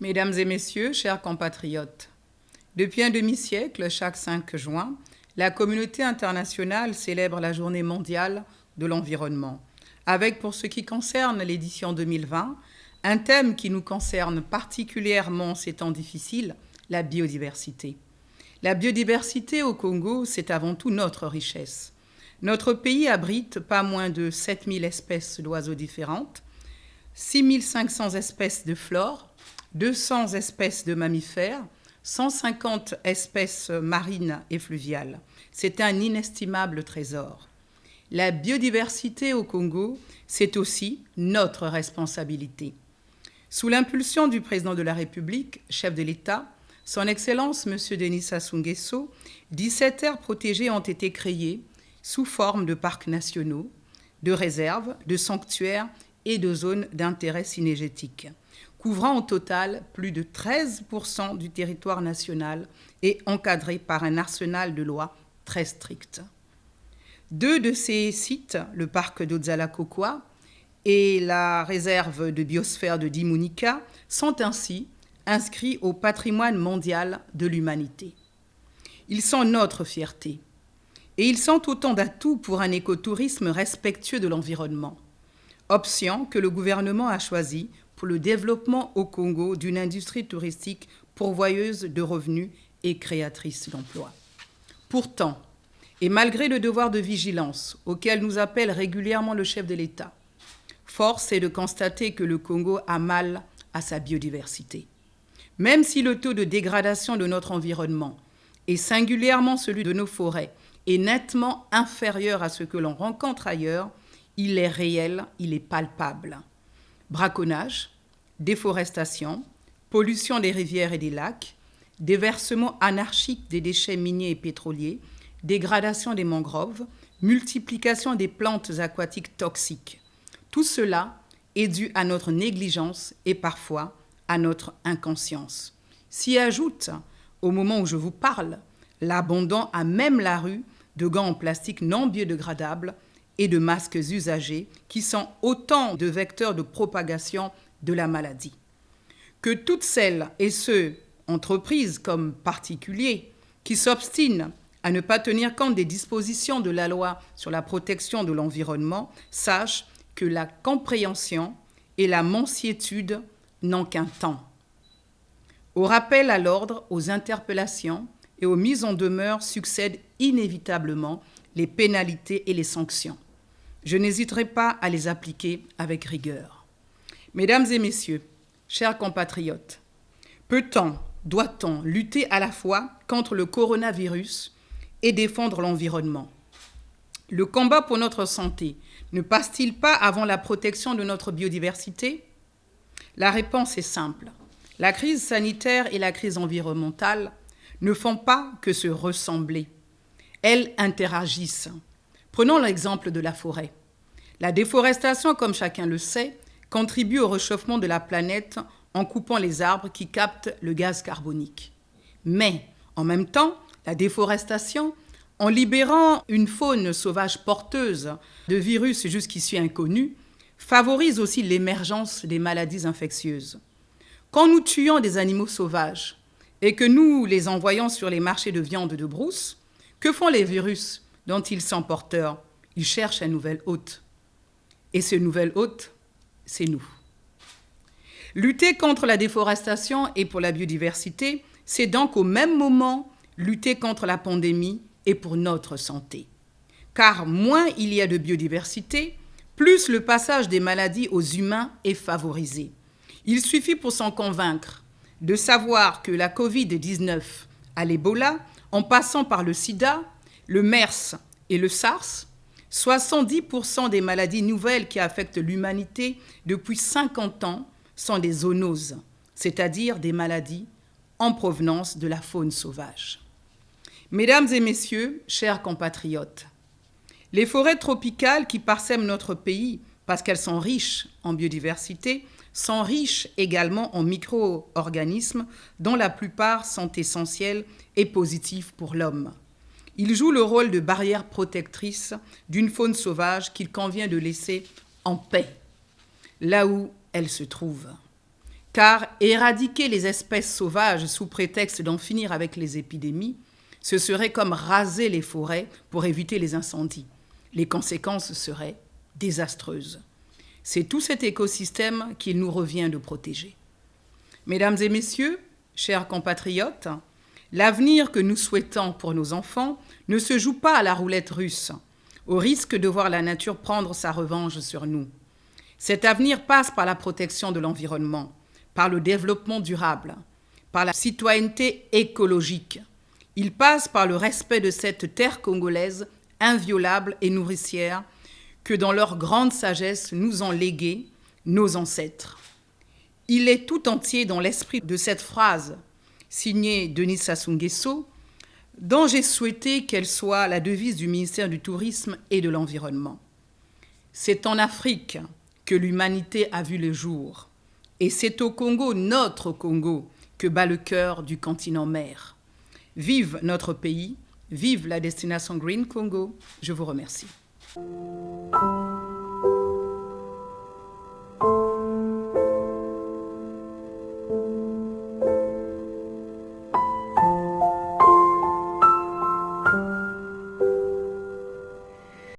Mesdames et messieurs, chers compatriotes, depuis un demi-siècle, chaque 5 juin, la communauté internationale célèbre la Journée mondiale de l'environnement, avec, pour ce qui concerne l'édition 2020, un thème qui nous concerne particulièrement ces temps difficiles, la biodiversité. La biodiversité au Congo, c'est avant tout notre richesse. Notre pays abrite pas moins de 7000 espèces d'oiseaux différentes, 6500 espèces de flore, 200 espèces de mammifères, 150 espèces marines et fluviales. C'est un inestimable trésor. La biodiversité au Congo, c'est aussi notre responsabilité. Sous l'impulsion du président de la République, chef de l'État, son Excellence M. Denis Sassou Nguesso, 17 aires protégées ont été créées sous forme de parcs nationaux, de réserves, de sanctuaires et de zones d'intérêt cynégétique, couvrant au total plus de 13% du territoire national et encadrés par un arsenal de lois très strict. 2 de ces sites, le parc d'Odzala-Kokwa et la réserve de biosphère de Dimunika, sont ainsi inscrits au patrimoine mondial de l'humanité. Ils sont notre fierté et ils sont autant d'atouts pour un écotourisme respectueux de l'environnement, option que le gouvernement a choisie pour le développement au Congo d'une industrie touristique pourvoyeuse de revenus et créatrice d'emplois. Pourtant, et malgré le devoir de vigilance auquel nous appelle régulièrement le chef de l'État, force est de constater que le Congo a mal à sa biodiversité. Même si le taux de dégradation de notre environnement, et singulièrement celui de nos forêts, est nettement inférieur à ce que l'on rencontre ailleurs, il est réel, il est palpable. Braconnage, déforestation, pollution des rivières et des lacs, déversement anarchique des déchets miniers et pétroliers, dégradation des mangroves, multiplication des plantes aquatiques toxiques. Tout cela est dû à notre négligence et parfois à notre inconscience. S'y ajoute, au moment où je vous parle, l'abandon à même la rue de gants en plastique non biodégradables et de masques usagés qui sont autant de vecteurs de propagation de la maladie. Que toutes celles et ceux, entreprises comme particuliers, qui s'obstinent à ne pas tenir compte des dispositions de la loi sur la protection de l'environnement, sachent que la compréhension et la mansuétude n'ont qu'un temps. Au rappel à l'ordre, aux interpellations et aux mises en demeure succèdent inévitablement les pénalités et les sanctions. Je n'hésiterai pas à les appliquer avec rigueur. Mesdames et messieurs, chers compatriotes, peut-on, doit-on lutter à la fois contre le coronavirus et défendre l'environnement? Le combat pour notre santé ne passe-t-il pas avant la protection de notre biodiversité? La réponse est simple. La crise sanitaire et la crise environnementale ne font pas que se ressembler. Elles interagissent. Prenons l'exemple de la forêt. La déforestation, comme chacun le sait, contribue au réchauffement de la planète en coupant les arbres qui captent le gaz carbonique. Mais, en même temps, la déforestation, en libérant une faune sauvage porteuse de virus jusqu'ici inconnus, favorise aussi l'émergence des maladies infectieuses. Quand nous tuons des animaux sauvages et que nous les envoyons sur les marchés de viande de brousse, que font les virus dont ils sont porteurs? Ils cherchent un nouvel hôte. Et ce nouvel hôte, c'est nous. Lutter contre la déforestation et pour la biodiversité, c'est donc au même moment lutter contre la pandémie et pour notre santé. Car moins il y a de biodiversité, plus le passage des maladies aux humains est favorisé. Il suffit pour s'en convaincre de savoir que la Covid-19 à l'Ebola, en passant par le sida, le MERS et le SARS, 70% des maladies nouvelles qui affectent l'humanité depuis 50 ans sont des zoonoses, c'est-à-dire des maladies en provenance de la faune sauvage. Mesdames et messieurs, chers compatriotes, les forêts tropicales qui parsèment notre pays parce qu'elles sont riches en biodiversité, sont riches également en micro-organismes dont la plupart sont essentiels et positifs pour l'homme. Ils jouent le rôle de barrière protectrice d'une faune sauvage qu'il convient de laisser en paix, là où elle se trouve. car éradiquer les espèces sauvages sous prétexte d'en finir avec les épidémies, ce serait comme raser les forêts pour éviter les incendies. Les conséquences seraient désastreuses. C'est tout cet écosystème qu'il nous revient de protéger. Mesdames et messieurs, chers compatriotes, l'avenir que nous souhaitons pour nos enfants ne se joue pas à la roulette russe, au risque de voir la nature prendre sa revanche sur nous. Cet avenir passe par la protection de l'environnement, par le développement durable, par la citoyenneté écologique. Il passe par le respect de cette terre congolaise inviolable et nourricière que dans leur grande sagesse nous ont légué nos ancêtres. Il est tout entier dans l'esprit de cette phrase, signée Denis Sassou Nguesso, dont j'ai souhaité qu'elle soit la devise du ministère du Tourisme et de l'Environnement. C'est en Afrique que l'humanité a vu le jour, et c'est au Congo, notre Congo, que bat le cœur du continent mère. Vive notre pays, vive la destination Green Congo, je vous remercie.